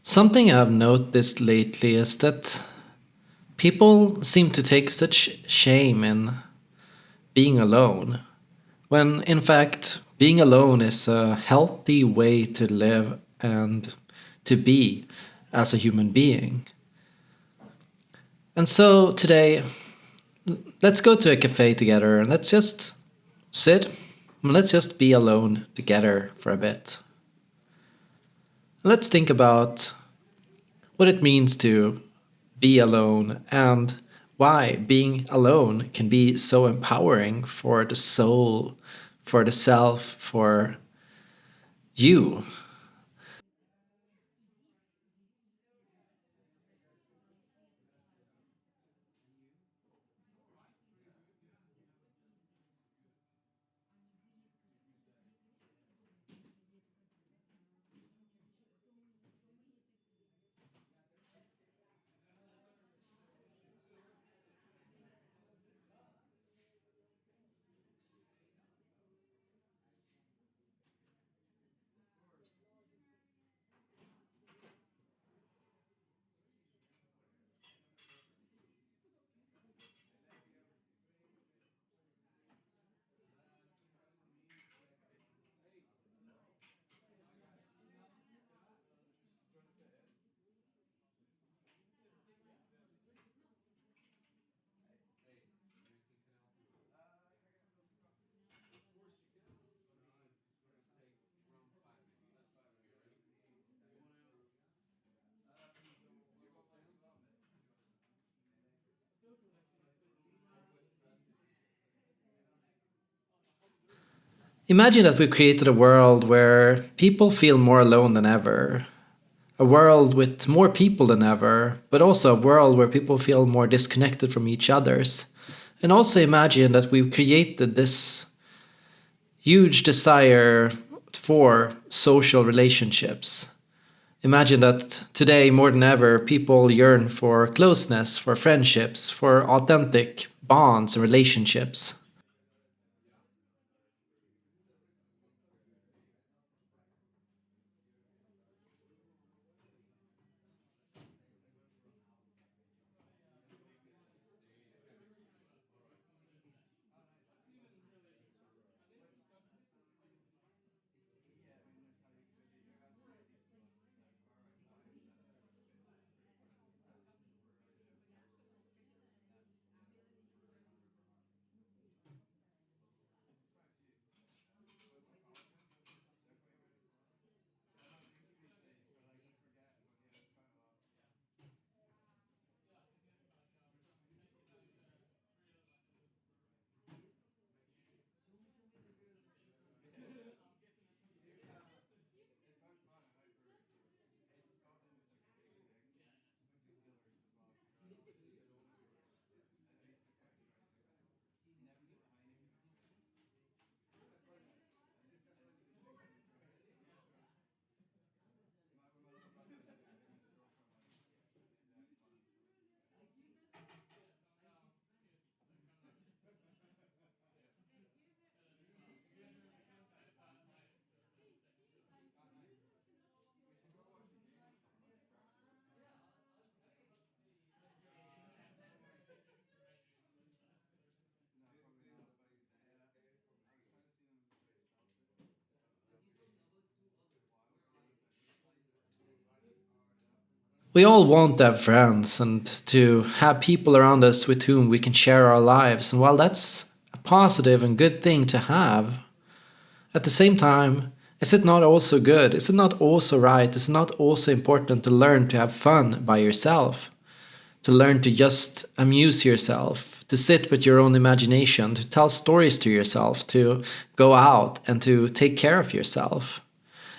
Something I've noticed lately is that people seem to take such shame in being alone, when in fact, being alone is a healthy way to live and to be as a human being. And so today, let's go to a cafe together and let's just sit and let's just be alone together for a bit. Let's think about what it means to be alone and why being alone can be so empowering for the soul, for the self, for you. Imagine that we created a world where people feel more alone than ever. A world with more people than ever, but also a world where people feel more disconnected from each others. And also imagine that we've created this huge desire for social relationships. Imagine that today, more than ever, people yearn for closeness, for friendships, for authentic bonds and relationships. We all want to have friends and to have people around us with whom we can share our lives. And while that's a positive and good thing to have, at the same time, is it not also good? Is it not also right? Is it not also important to learn to have fun by yourself? To learn to just amuse yourself, to sit with your own imagination, to tell stories to yourself, to go out and to take care of yourself?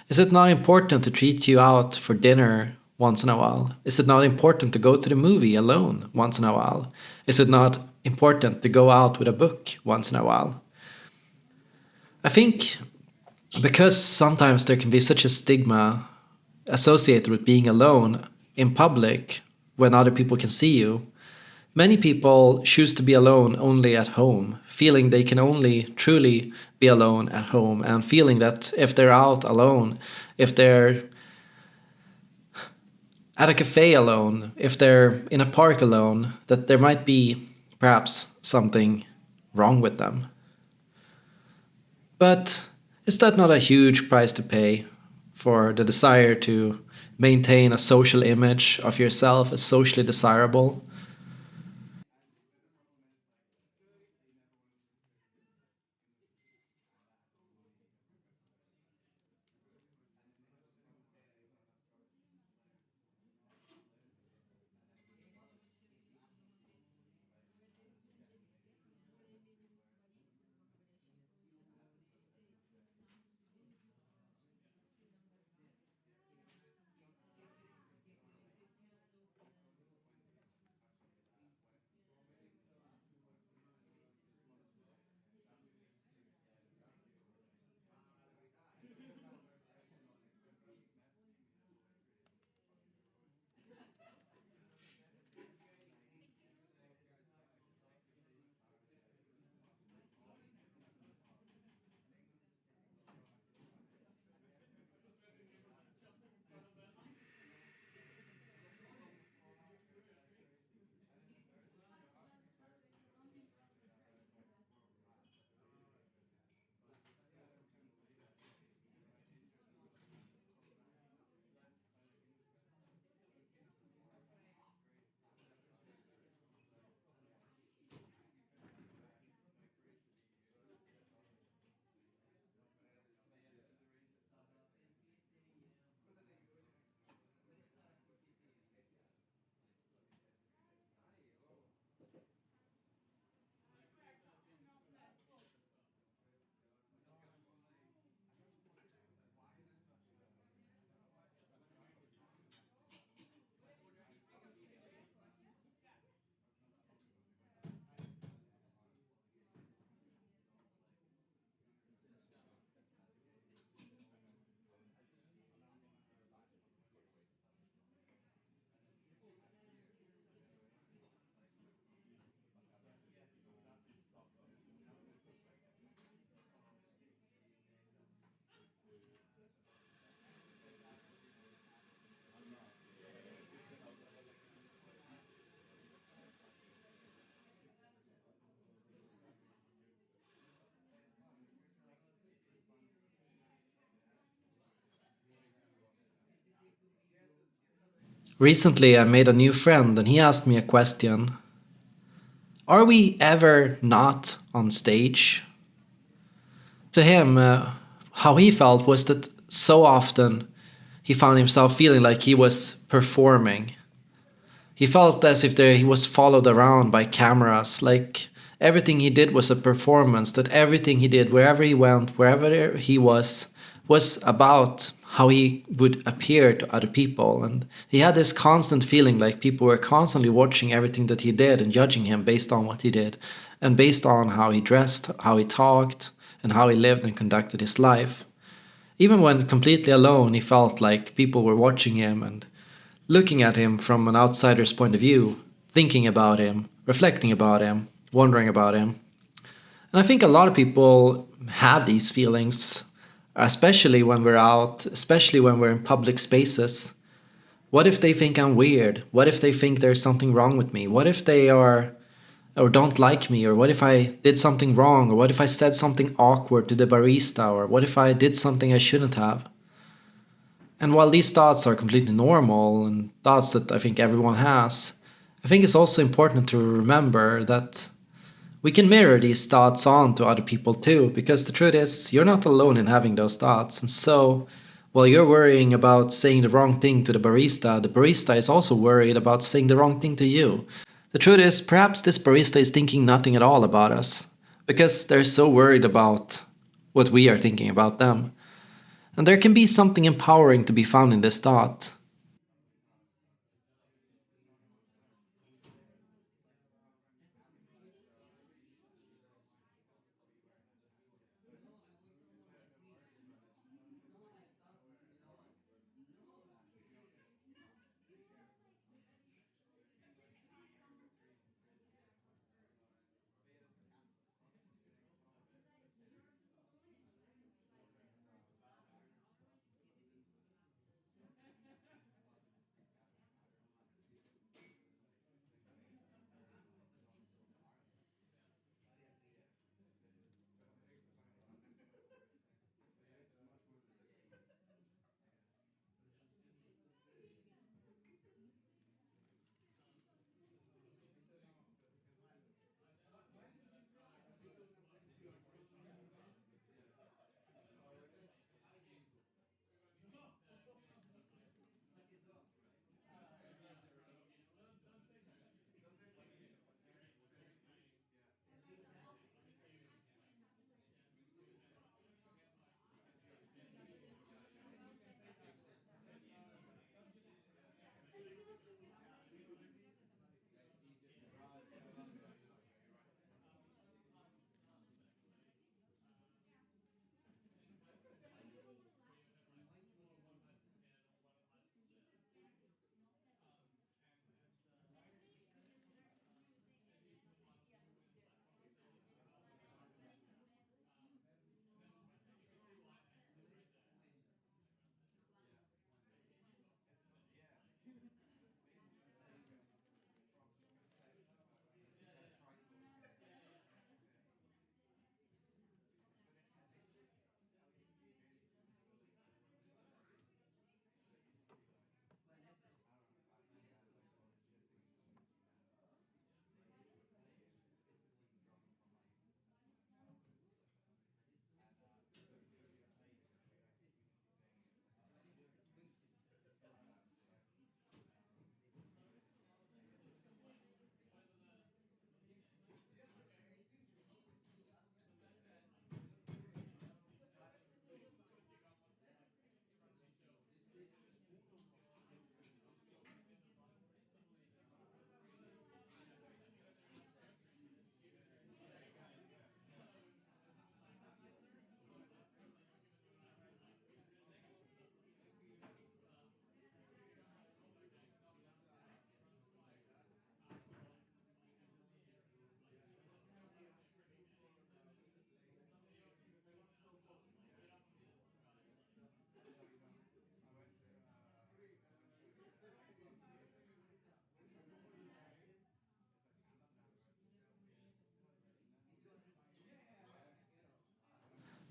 Is it not important to treat you out for dinner once in a while? Is it not important to go to the movie alone once in a while? Is it not important to go out with a book once in a while? I think because sometimes there can be such a stigma associated with being alone in public when other people can see you, many people choose to be alone only at home, feeling they can only truly be alone at home, and feeling that if they're out alone, if they're at a cafe alone, if they're in a park alone, that there might be perhaps something wrong with them. But is that not a huge price to pay for the desire to maintain a social image of yourself as socially desirable? Recently, I made a new friend and he asked me a question. Are we ever not on stage? To him, how he felt was that so often he found himself feeling like he was performing. He felt as if he was followed around by cameras, like everything he did was a performance, that everything he did, wherever he went, wherever he was about how he would appear to other people. And he had this constant feeling like people were constantly watching everything that he did and judging him based on what he did, and based on how he dressed, how he talked, and how he lived and conducted his life. Even when completely alone, he felt like people were watching him and looking at him from an outsider's point of view, thinking about him, reflecting about him, wondering about him. And I think a lot of people have these feelings, especially when we're out, especially when we're in public spaces. What if they think I'm weird? What if they think there's something wrong with me? What if they are or don't like me? Or what if I did something wrong? Or what if I said something awkward to the barista? Or what if I did something I shouldn't have? And while these thoughts are completely normal and thoughts that I think everyone has, I think it's also important to remember that we can mirror these thoughts on to other people too, because the truth is, you're not alone in having those thoughts. And so, while you're worrying about saying the wrong thing to the barista is also worried about saying the wrong thing to you. The truth is, perhaps this barista is thinking nothing at all about us, because they're so worried about what we are thinking about them. And there can be something empowering to be found in this thought.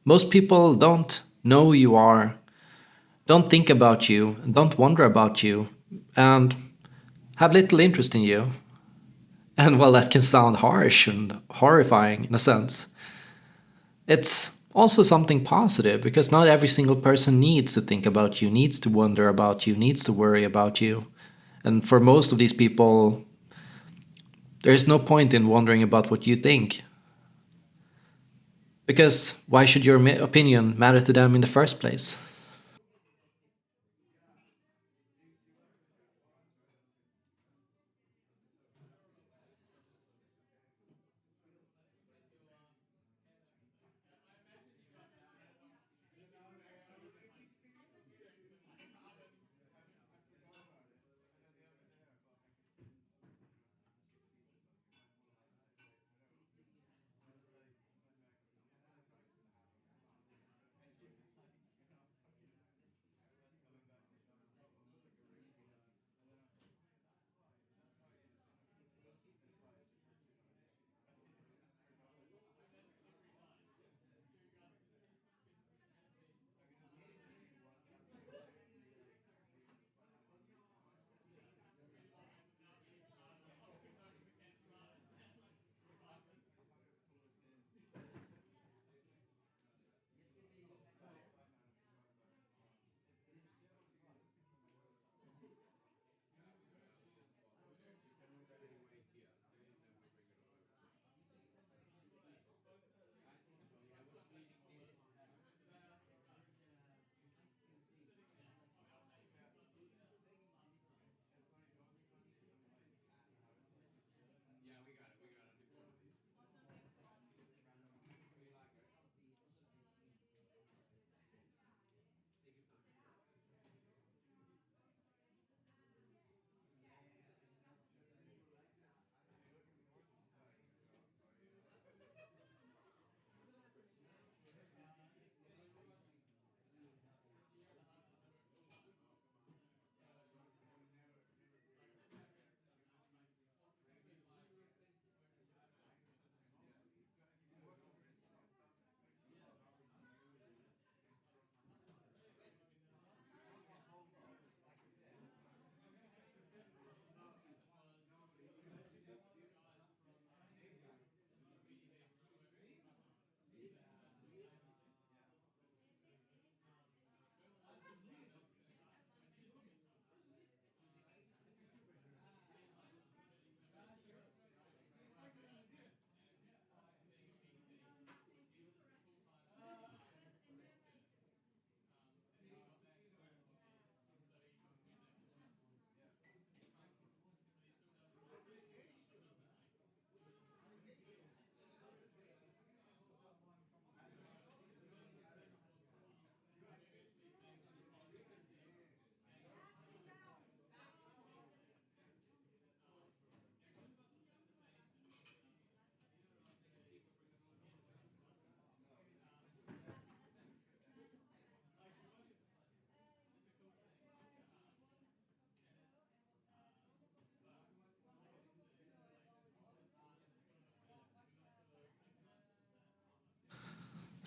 Most people don't know who you are, don't think about you, don't wonder about you, and have little interest in you. And while that can sound harsh and horrifying in a sense, it's also something positive because not every single person needs to think about you, needs to wonder about you, needs to worry about you. And for most of these people, there is no point in wondering about what you think. Because why should your opinion matter to them in the first place?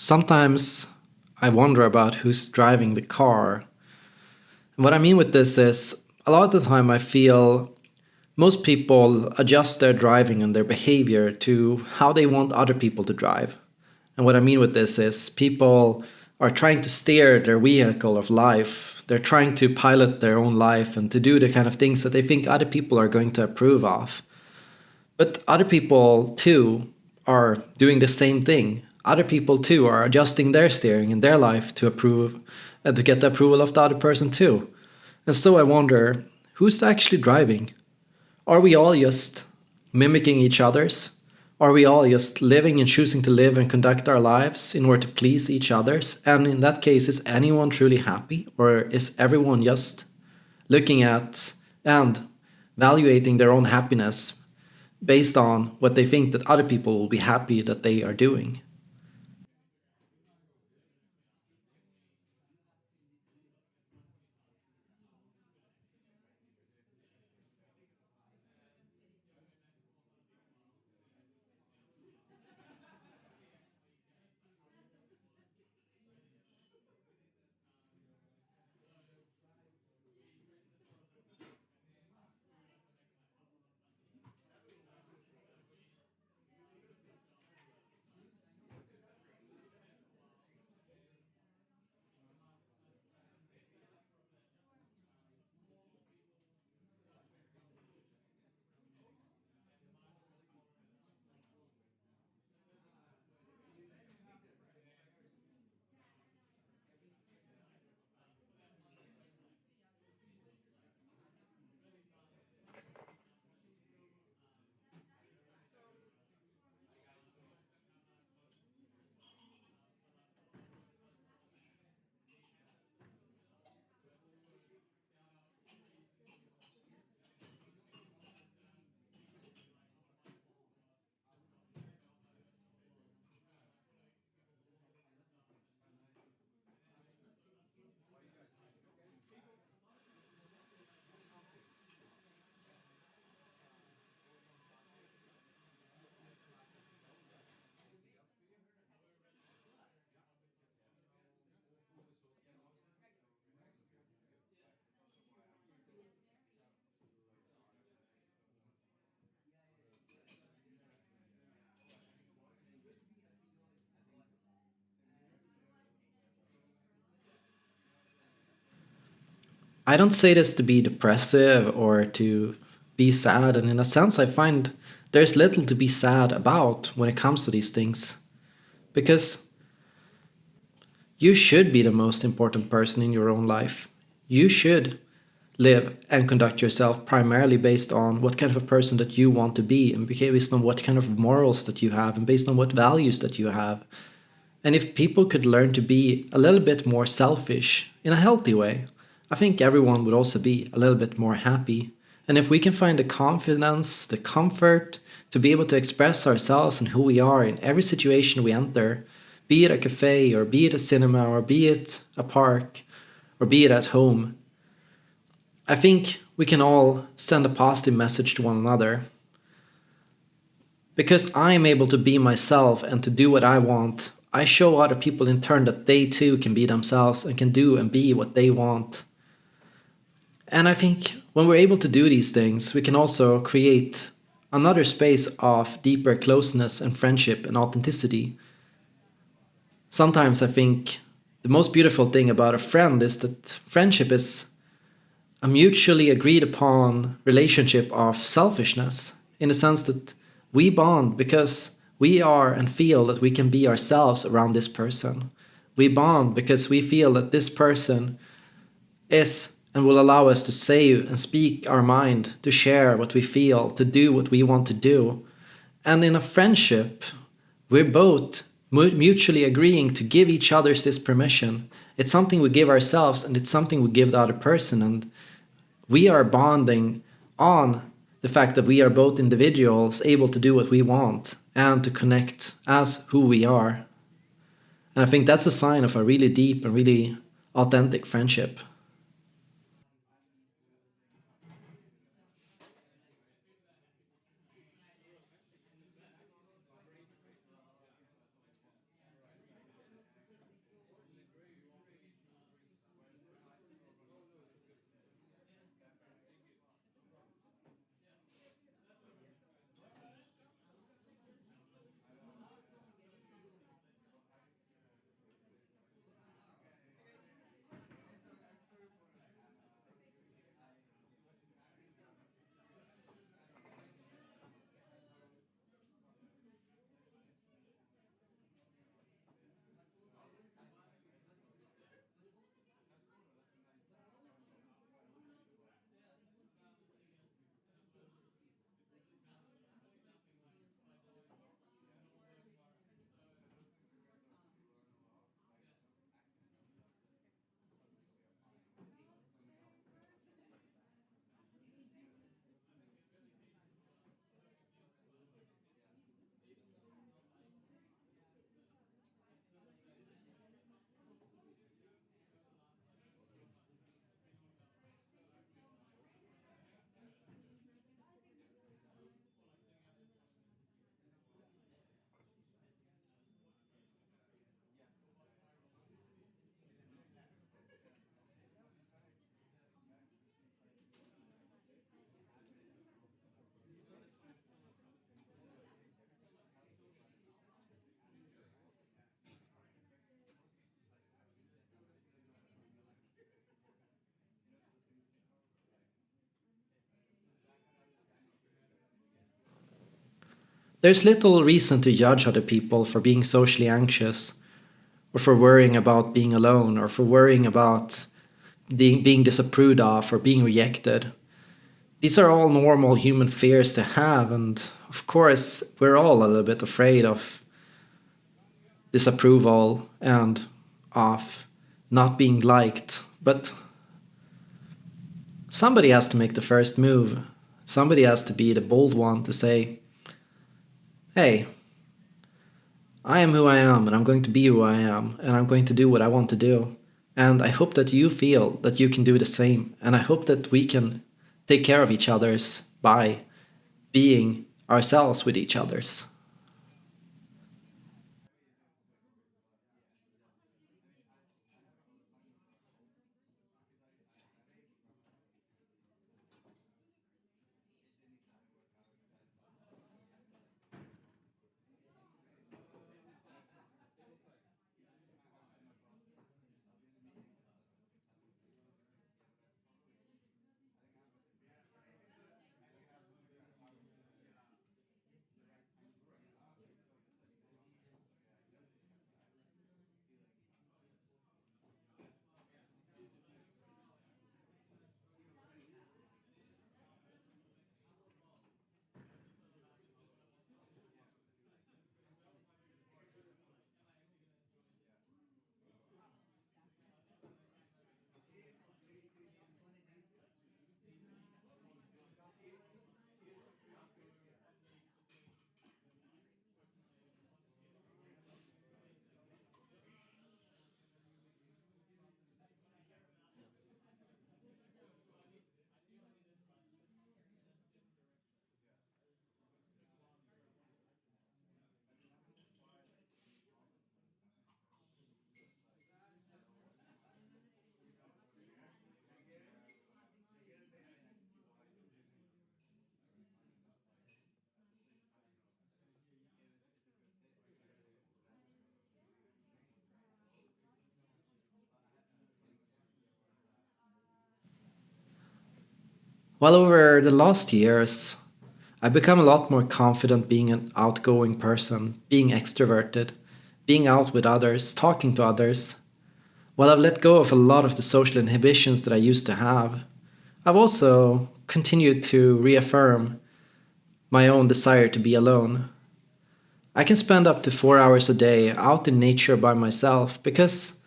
Sometimes I wonder about who's driving the car. And what I mean with this is, a lot of the time I feel most people adjust their driving and their behavior to how they want other people to drive. And what I mean with this is, people are trying to steer their vehicle of life. They're trying to pilot their own life and to do the kind of things that they think other people are going to approve of. But other people too are doing the same thing. Other people too are adjusting their steering in their life to approve and to get the approval of the other person too. And so I wonder, who's actually driving? Are we all just mimicking each other's? Are we all just living and choosing to live and conduct our lives in order to please each other's? And in that case, is anyone truly happy? Or is everyone just looking at and evaluating their own happiness based on what they think that other people will be happy that they are doing? I don't say this to be depressive or to be sad, and in a sense, I find there's little to be sad about when it comes to these things. Because you should be the most important person in your own life. You should live and conduct yourself primarily based on what kind of a person that you want to be, and based on what kind of morals that you have, and based on what values that you have. And if people could learn to be a little bit more selfish in a healthy way, I think everyone would also be a little bit more happy. And if we can find the confidence, the comfort to be able to express ourselves and who we are in every situation we enter, be it a cafe, or be it a cinema, or be it a park, or be it at home, I think we can all send a positive message to one another. Because I am able to be myself and to do what I want, I show other people in turn that they too can be themselves and can do and be what they want. And I think when we're able to do these things, we can also create another space of deeper closeness and friendship and authenticity. Sometimes I think the most beautiful thing about a friend is that friendship is a mutually agreed upon relationship of selfishness, in the sense that we bond because we are and feel that we can be ourselves around this person. We bond because we feel that this person is and will allow us to say and speak our mind, to share what we feel, to do what we want to do. And in a friendship, we're both mutually agreeing to give each other this permission. It's something we give ourselves, and it's something we give the other person. And we are bonding on the fact that we are both individuals able to do what we want and to connect as who we are. And I think that's a sign of a really deep and really authentic friendship. There's little reason to judge other people for being socially anxious, or for worrying about being alone, or for worrying about being disapproved of or being rejected. These are all normal human fears to have, and of course, we're all a little bit afraid of disapproval and of not being liked. But somebody has to make the first move. Somebody has to be the bold one to say, hey, I am who I am, and I'm going to be who I am, and I'm going to do what I want to do. And I hope that you feel that you can do the same. And I hope that we can take care of each other's by being ourselves with each other's. Well, over the last years, I've become a lot more confident being an outgoing person, being extroverted, being out with others, talking to others. While I've let go of a lot of the social inhibitions that I used to have, I've also continued to reaffirm my own desire to be alone. I can spend up to 4 hours a day out in nature by myself because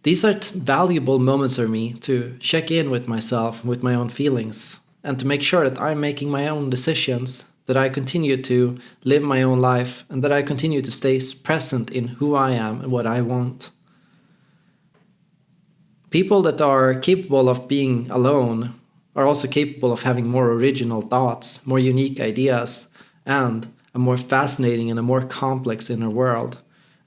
these are valuable moments for me to check in with myself, with my own feelings, and to make sure that I'm making my own decisions, that I continue to live my own life, and that I continue to stay present in who I am and what I want. People that are capable of being alone are also capable of having more original thoughts, more unique ideas, and a more fascinating and a more complex inner world.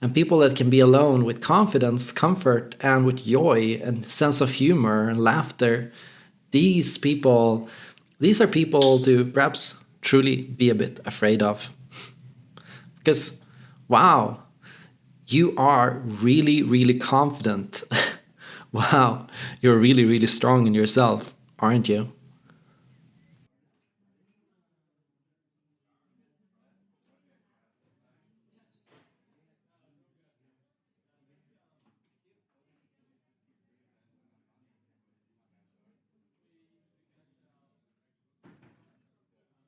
And people that can be alone with confidence, comfort, and with joy and sense of humor and laughter, these people, these are people to perhaps truly be a bit afraid of. Because, wow, you are really, really confident. Wow, you're really, really strong in yourself, aren't you?